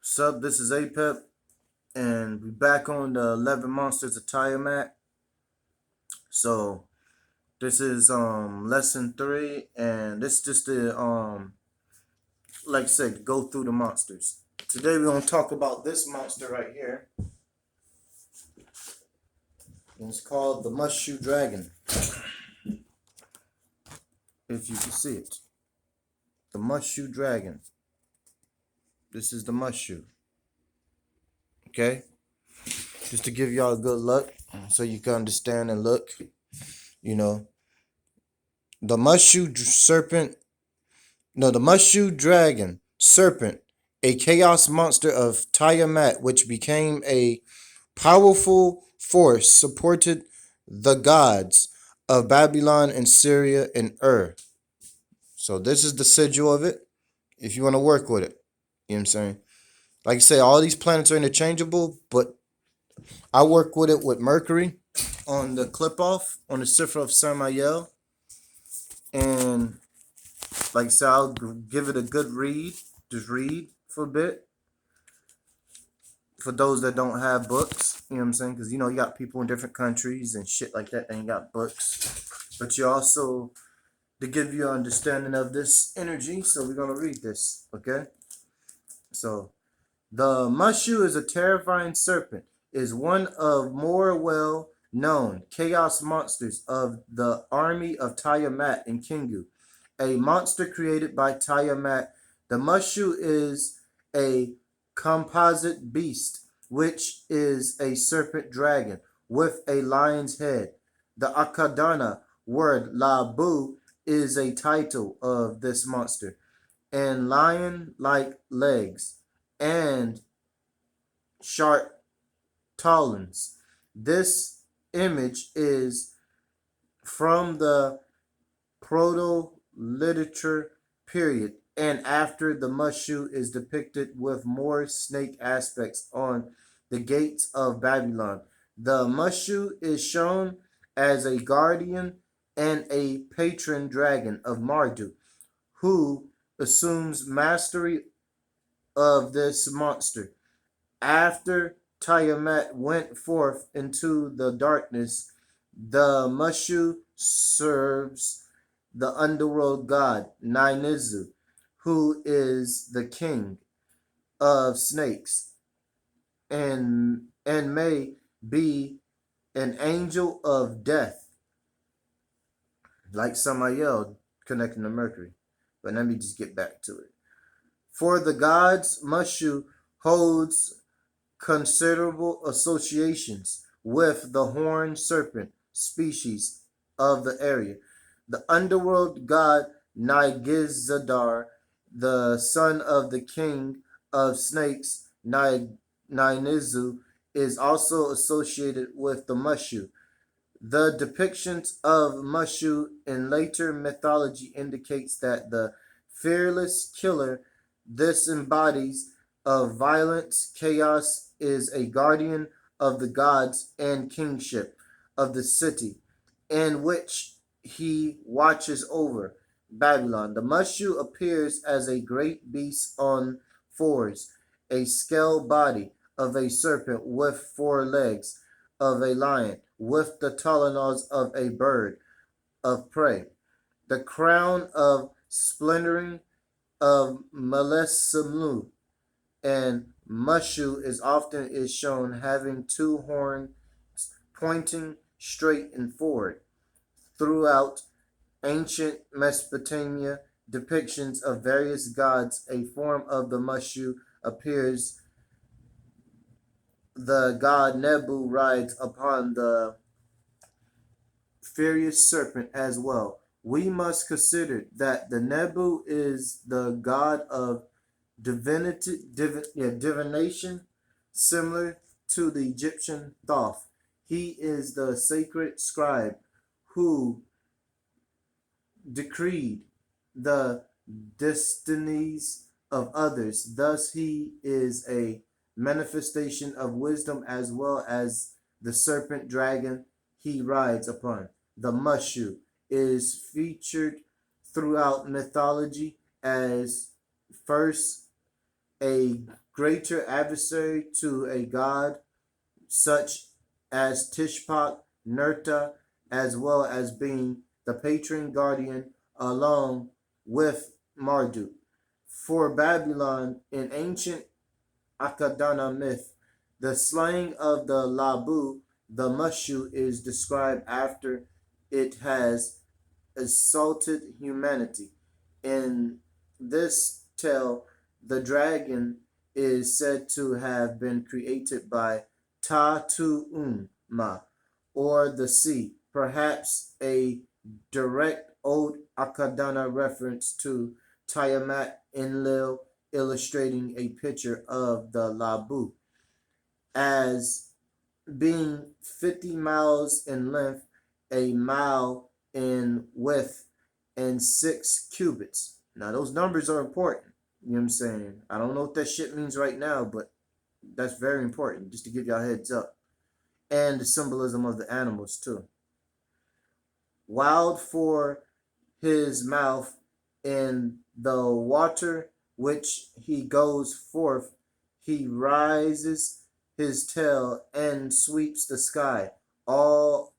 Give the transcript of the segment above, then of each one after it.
Sup, this is Apep, and we back on the 11 Monsters of Tiamat. So this is lesson 3, and this is just the like I said, go through the monsters. Today we're gonna talk about this monster right here. And it's called the Mushussu Dragon. If you can see it. The Mushussu Dragon. This is the Mushussu. Okay? Just to give y'all a good look so you can understand and look. You know. The Mushussu serpent the Mushussu Dragon Serpent, a chaos monster of Tiamat, which became a powerful force, supported the gods of Babylon and Syria and Ur. So this is the sigil of it, if you want to work with it. You know what I'm saying? Like I say, all these planets are interchangeable, but I work with it with Mercury on the clip-off, on the Sifra of Samael. And like I said, I'll give it a good read. Just read for a bit. For those that don't have books, you know what I'm saying? Because, you got people in different countries and shit like that ain't got books. But you also, to give you an understanding of this energy, so we're going to read this, okay? So, the Mushu is a terrifying serpent, is one of more well-known chaos monsters of the army of Tiamat and Kingu. A monster created by Tiamat, the Mushu is a composite beast, which is a serpent dragon with a lion's head. The Akadana word Labu is a title of this monster, and lion-like legs and sharp talons. This image is from the Proto-Literature period, and after the Mushu is depicted with more snake aspects on the gates of Babylon. The Mushu is shown as a guardian and a patron dragon of Marduk, who assumes mastery of this monster. After Tiamat went forth into the darkness, the Mushu serves the underworld god Ninizu, who is the king of snakes and may be an angel of death, like Samael connecting to Mercury. But let me just get back to it. For the gods, Mushu holds considerable associations with the horned serpent species of the area. The underworld god Nigizadar, the son of the king of snakes Ninizu, is also associated with the Mushu. The depictions of Mushu in later mythology indicates that the fearless killer this embodies of violence, chaos, is a guardian of the gods and kingship of the city in which he watches over Babylon. The Mushu appears as a great beast on fours, a scale body of a serpent with 4 legs of a lion, with the talons of a bird of prey. The crown of splendouring of Melesimlu and Mushu is shown having 2 horns pointing straight and forward. Throughout ancient Mesopotamia, depictions of various gods, a form of the Mushu appears. The god Nebu rides upon the furious serpent as well. We must consider that the Nebu is the god of divination, similar to the Egyptian Thoth. He is the sacred scribe who decreed the destinies of others. Thus, he is a manifestation of wisdom as well as the serpent dragon he rides upon. The Mushu is featured throughout mythology as first a greater adversary to a god such as Tishpak, Nerta, as well as being the patron guardian along with Marduk. For Babylon, in ancient Akadana myth, the slaying of the Labu, the Mushu, is described after it has assaulted humanity. In this tale, the dragon is said to have been created by Tatu'uma, or the sea, perhaps a direct Old Akadana reference to Tiamat Enlil, illustrating a picture of the Labu as being 50 miles in length, a mile in width, and 6 cubits. Now, those numbers are important. You know what I'm saying? I don't know what that shit means right now, but that's very important, just to give y'all a heads up. And the symbolism of the animals, too. Wild for his mouth in the water which he goes forth, he rises his tail and sweeps the sky. All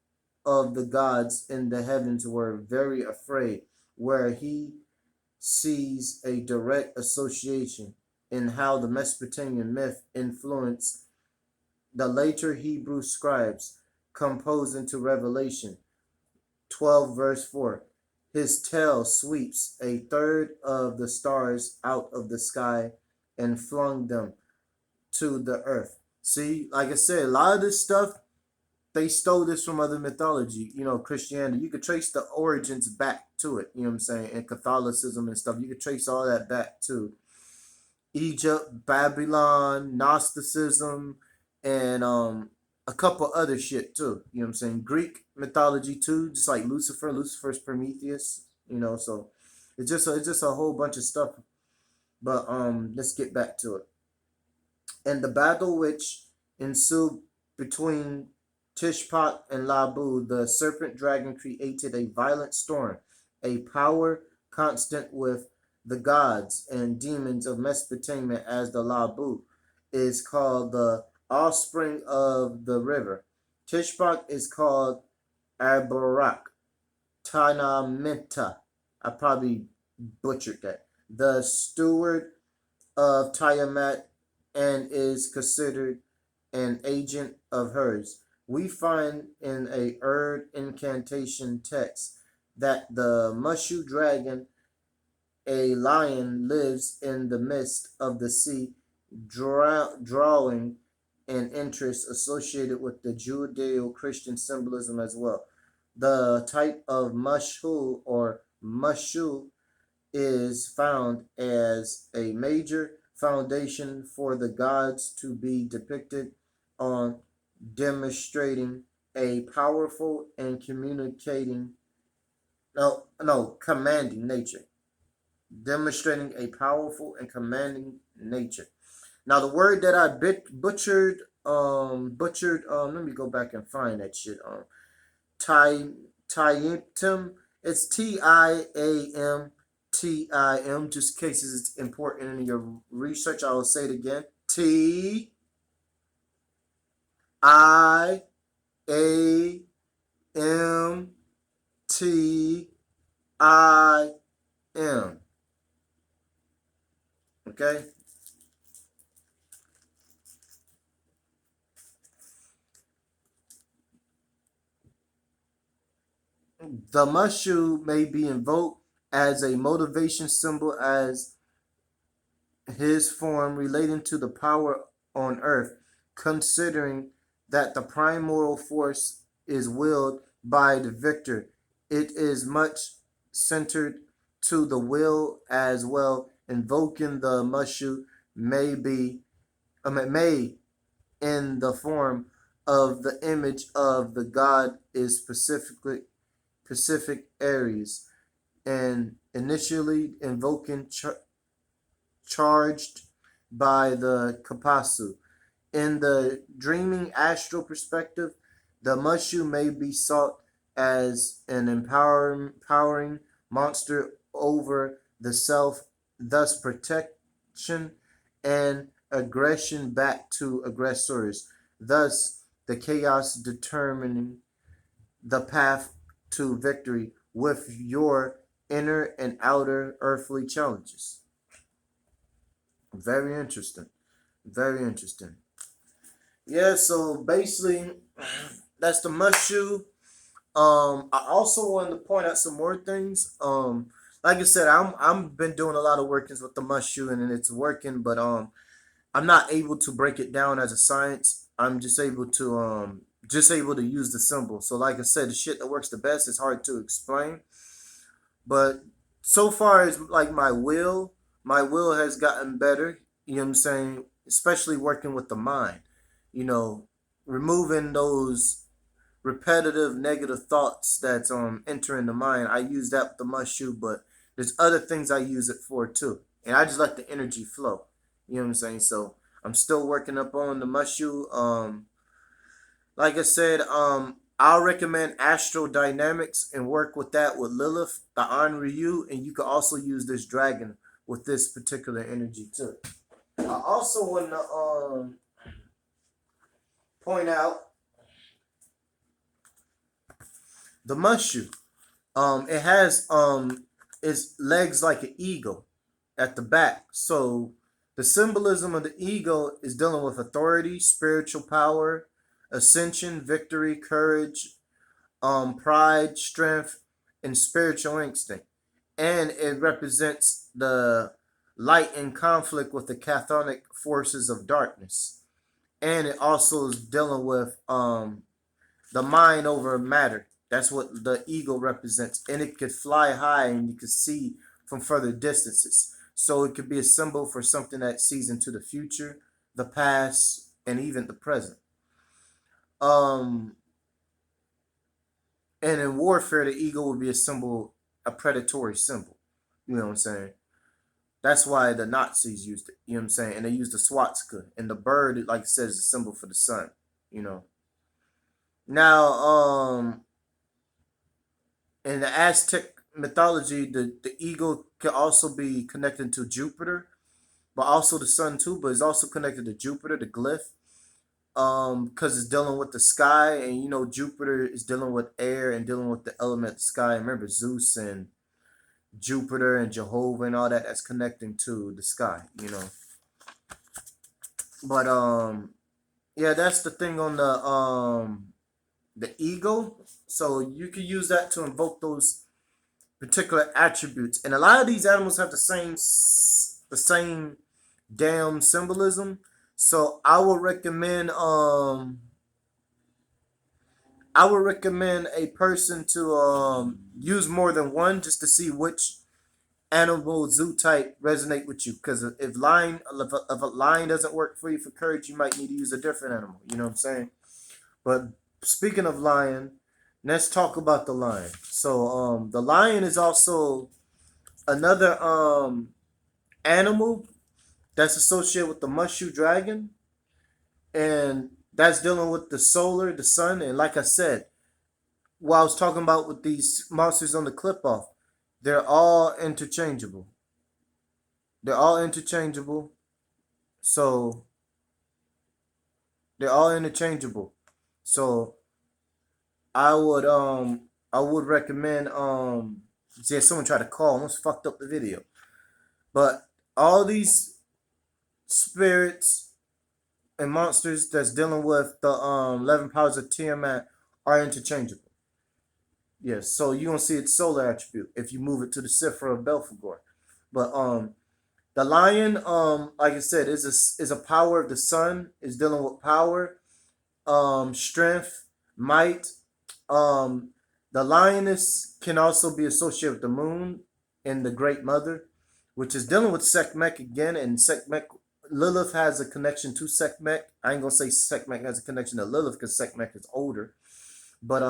of the gods in the heavens were very afraid, where he sees a direct association in how the Mesopotamian myth influenced the later Hebrew scribes composed into Revelation 12, verse 4. His tail sweeps a third of the stars out of the sky and flung them to the earth. See, like I said, a lot of this stuff, they stole this from other mythology, Christianity. You could trace the origins back to it, you know what I'm saying, and Catholicism and stuff. You could trace all that back to Egypt, Babylon, Gnosticism, and a couple other shit too. You know what I'm saying? Greek mythology too, just like Lucifer. Lucifer's Prometheus. So it's just a whole bunch of stuff. But let's get back to it. And the battle which ensued between Tishpak and Labu, the serpent dragon created a violent storm, a power constant with the gods and demons of Mesopotamia, as the Labu is called the offspring of the river. Tishpak is called Abarak, Tanamenta. I probably butchered that. The steward of Tiamat, and is considered an agent of hers. We find in a Erd incantation text that the Mushu dragon, a lion, lives in the midst of the sea, drawing an interest associated with the Judeo-Christian symbolism as well. The type of Mushu or Mushu is found as a major foundation for the gods to be depicted on, demonstrating a powerful and commanding nature. Demonstrating a powerful and commanding nature. Now, the word that I let me go back and find that shit. Tiatim, it's Tiamtim, just in case it's important in your research. I will say it again. Tiamtim. Okay. The Mushu may be invoked as a motivation symbol as his form relating to the power on earth, considering that the primordial force is willed by the victor. It is much centered to the will as well. Invoking the Mushu may in the form of the image of the god is specific areas, and initially invoking charged by the Kapasu. In the dreaming astral perspective, the Mushu may be sought as an empowering monster over the self, thus protection and aggression back to aggressors, thus the chaos determining the path to victory with your inner and outer earthly challenges. Very interesting. Very interesting. Yeah, so basically that's the Mushussu. I also wanted to point out some more things. Like I said, I'm been doing a lot of workings with the Mushussu and it's working, but I'm not able to break it down as a science. I'm just able to use the symbol. So like I said, the shit that works the best is hard to explain. But so far as like my will has gotten better. You know what I'm saying? Especially working with the mind. You know, removing those repetitive negative thoughts that's entering the mind. I use that with the Mushussu, but there's other things I use it for too. And I just let the energy flow. You know what I'm saying? So I'm still working up on the Mushussu. Like I said, I'll recommend Astro Dynamics and work with that with Lilith, the Anryu, and you can also use this dragon with this particular energy too. I also want to point out the Mushussu. It has its legs like an eagle at the back. So the symbolism of the eagle is dealing with authority, spiritual power, ascension, victory, courage, pride, strength, and spiritual instinct. And it represents the light in conflict with the chthonic forces of darkness. And it also is dealing with the mind over matter. That's what the eagle represents. And it could fly high and you could see from further distances. So it could be a symbol for something that sees into the future, the past, and even the present. Um, and in warfare, the eagle would be a symbol, a predatory symbol. You know what I'm saying? That's why the Nazis used it. You know what I'm saying? And they used the swastika. And the bird, like I said, is a symbol for the sun. You know. Now, in the Aztec mythology, the eagle can also be connected to Jupiter, but also the sun too. But it's also connected to Jupiter, the glyph, because it's dealing with the sky, and you know Jupiter is dealing with air and dealing with the element of the sky. Remember Zeus and Jupiter and Jehovah and all that. That's connecting to the sky. You know, but yeah, that's the thing on the ego. So you can use that to invoke those particular attributes, and a lot of these animals have the same damn symbolism. So I would recommend a person to use more than one just to see which animal zoo type resonate with you. Because if a lion doesn't work for you for courage, you might need to use a different animal. You know what I'm saying? But speaking of lion, let's talk about the lion. So the lion is also another animal that's associated with the Mushussu dragon, and that's dealing with the solar, the sun, and like I said, what I was talking about with these monsters on the clip off, they're all interchangeable. They're all interchangeable. So they're all interchangeable. So I would recommend yeah, someone tried to call, almost fucked up the video. But all these spirits and monsters that's dealing with the 11 powers of Tiamat are interchangeable. Yes, so you're gonna see its solar attribute if you move it to the Sifra of Belphegor. But the lion, like I said, is a power of the sun, is dealing with power, strength, might. Um, the lioness can also be associated with the moon and the Great Mother, which is dealing with Sekhmet again, and Sekhmet Lilith has a connection to Sekhmet. I ain't gonna say Sekhmet has a connection to Lilith because Sekhmet is older, but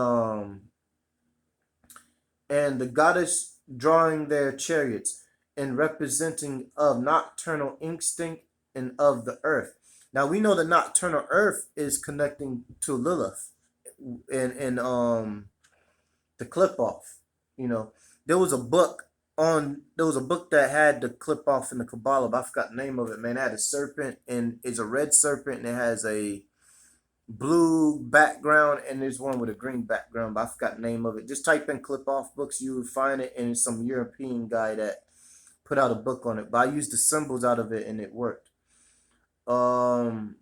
and the goddess drawing their chariots and representing of nocturnal instinct and of the earth. Now we know the nocturnal earth is connecting to Lilith and the clip off. You know, there was a book on there was a book that had the clip off in the Kabbalah, but I forgot the name of it, man. It had a serpent and it's a red serpent and it has a blue background and there's one with a green background, but I forgot the name of it. Just type in clip off books, you would find it, and it's some European guy that put out a book on it. But I used the symbols out of it and it worked. Um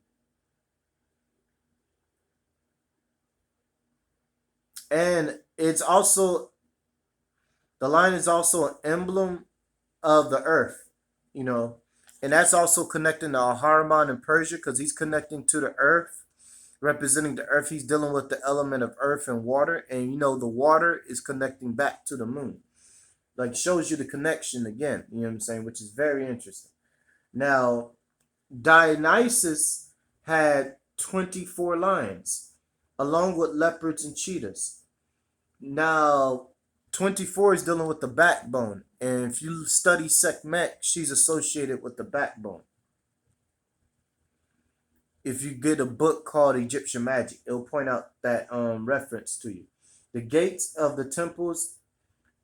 and it's also the lion is also an emblem of the earth, you know, and that's also connecting to Ahriman in Persia because he's connecting to the earth, representing the earth. He's dealing with the element of earth and water, and you know the water is connecting back to the moon, like shows you the connection again. You know what I'm saying, which is very interesting. Now, Dionysus had 24 lions, along with leopards and cheetahs. Now, 24 is dealing with the backbone. And if you study Sekhmet, she's associated with the backbone. If you get a book called Egyptian Magic, it'll point out that reference to you. The gates of the temples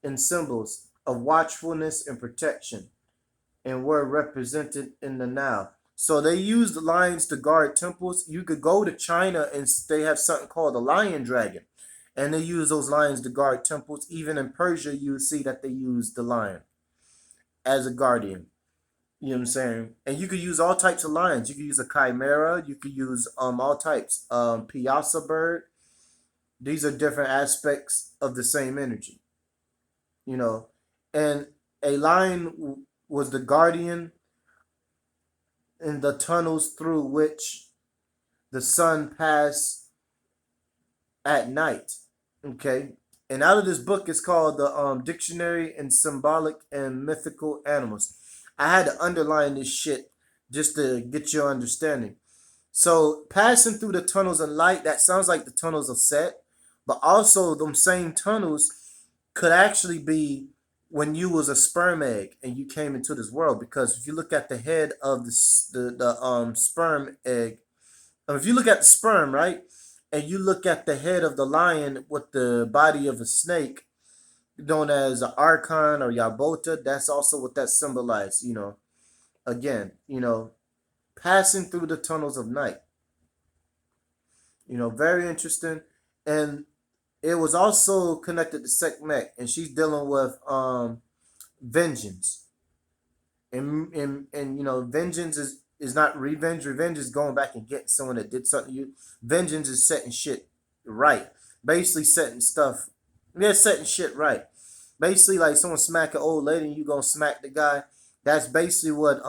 and symbols of watchfulness and protection, and were represented in the Nile. So they used the lions to guard temples. You could go to China and they have something called the lion dragon, and they use those lions to guard temples. Even in Persia, you see that they use the lion as a guardian. You know what I'm saying? And you could use all types of lions. You could use a chimera. You could use all types. Piazza bird. These are different aspects of the same energy. You know, and a lion was the guardian in the tunnels through which the sun passed at night. Okay. And out of this book, it's called the Dictionary in Symbolic and Mythical Animals. I had to underline this shit just to get your understanding. So passing through the tunnels of light, that sounds like the tunnels of Set, but also them same tunnels could actually be when you was a sperm egg and you came into this world. Because if you look at the head of the sperm egg, if you look at the sperm, right, and you look at the head of the lion with the body of a snake, known as an archon or yabota, that's also what that symbolized. You know, again, you know, passing through the tunnels of night. You know, very interesting. And it was also connected to Sekhmet, and she's dealing with vengeance. And you know, vengeance is not revenge. Revenge is going back and getting someone that did something to you. Vengeance is setting shit right. Basically setting stuff. Yeah, setting shit right. Basically, like someone smack an old lady and you gonna smack the guy. That's basically what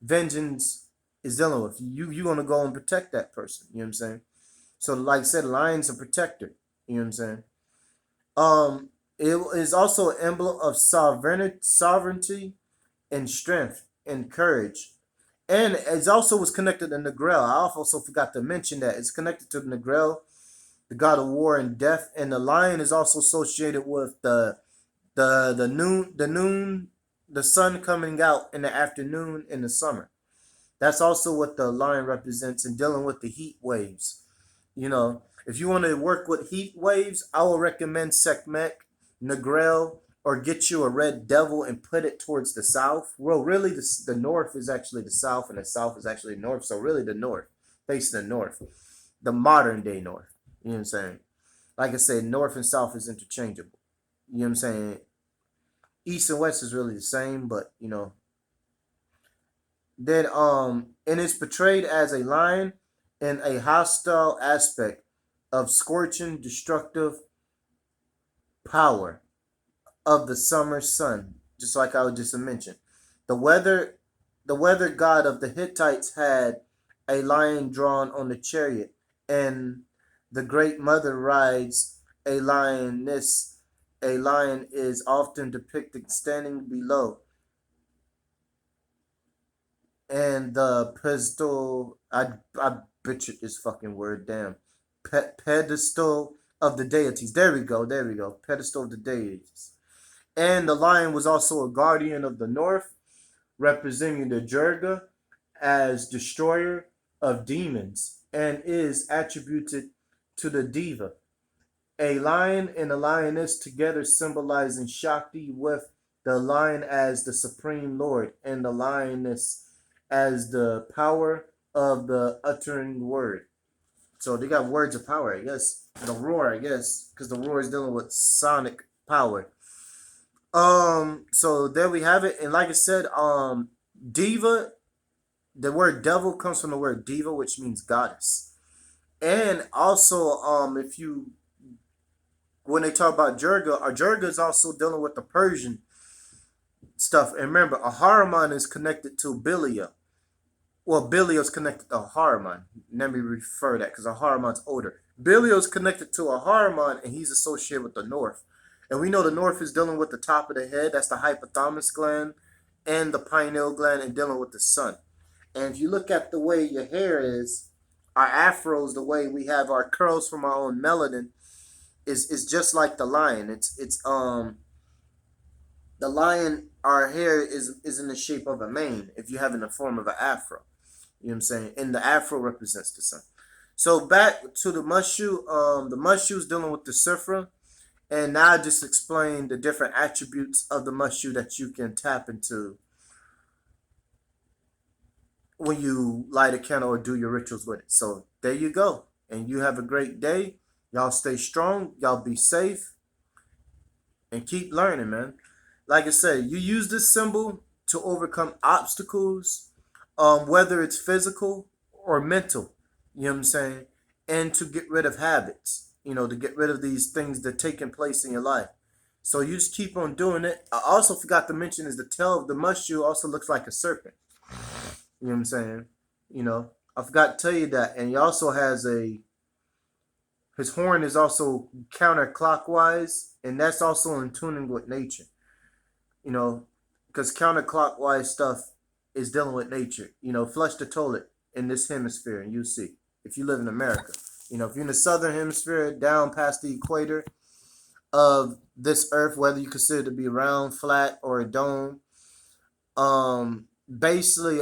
vengeance is dealing with. You gonna go and protect that person. You know what I'm saying? So, like I said, lion's a protector. You know what I'm saying? It is also an emblem of sovereignty and strength and courage. And it also was connected to Negrel. I also forgot to mention that it's connected to Negrel, the god of war and death. And the lion is also associated with the sun coming out in the afternoon in the summer. That's also what the lion represents in dealing with the heat waves. You know, if you want to work with heat waves, I will recommend Sekhmet, Negrel, or get you a red devil and put it towards the south. Well, really, the north is actually the south, and the south is actually the north. So, really, the north, facing the north, the modern day north. You know what I'm saying? Like I said, north and south is interchangeable. You know what I'm saying? East and west is really the same, but you know. Then, and it's portrayed as a lion in a hostile aspect of scorching, destructive power of the summer sun, just like I just mentioned. The weather the weather god of the Hittites had a lion drawn on the chariot, and the great mother rides a lioness. A lion is often depicted standing below, and the pedestal. I butchered this fucking word. Damn, pedestal of the deities. There we go. There we go. Pedestal of the deities. And the lion was also a guardian of the north, representing the Durga as destroyer of demons, and is attributed to the diva. A lion and a lioness together symbolizing Shakti, with the lion as the supreme lord and the lioness as the power of the uttering word. So they got words of power, I guess. The roar, I guess, because the roar is dealing with sonic power. So there we have it. And like I said, diva, the word devil comes from the word diva, which means goddess. And also, if you when they talk about Durga, Durga is also dealing with the Persian stuff. And remember, Ahriman is connected to Bilia. Well, Bilia is connected to Ahriman. Let me refer that because Ahriman's older. Bilia is connected to Ahriman, and he's associated with the north. And we know the north is dealing with the top of the head. That's the hypothalamus gland and the pineal gland, and dealing with the sun. And if you look at the way your hair is, our afros, the way we have our curls from our own melanin, is just like the lion. It's the lion. Our hair is in the shape of a mane. If you have in the form of an afro, you know what I'm saying. And the afro represents the sun. So back to the Mushussu. The Mushussu is dealing with the Sifra, and now I just explained the different attributes of the Mushussu that you can tap into when you light a candle or do your rituals with it. So there you go. And you have a great day. Y'all stay strong. Y'all be safe. And keep learning, man. Like I said, you use this symbol to overcome obstacles, whether it's physical or mental. You know what I'm saying? And to get rid of habits. To get rid of these things that are taking place in your life. So you just keep on doing it. I also forgot to mention is the tail of the Mushussu also looks like a serpent. You know what I'm saying? I forgot to tell you that. And he also has his horn is also counterclockwise, and that's also in tuning with nature. Because counterclockwise stuff is dealing with nature. Flush the toilet in this hemisphere, and you see. If you live in America, if you're in the southern hemisphere, down past the equator of this earth, whether you consider it to be round, flat, or a dome, basically,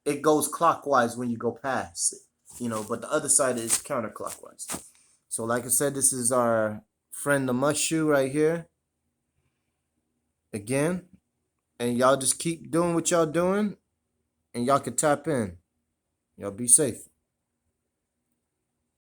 it goes clockwise when you go past it. But the other side is counterclockwise. So, like I said, this is our friend the Mushussu right here. Again, and y'all just keep doing what y'all doing, and y'all can tap in. Y'all be safe.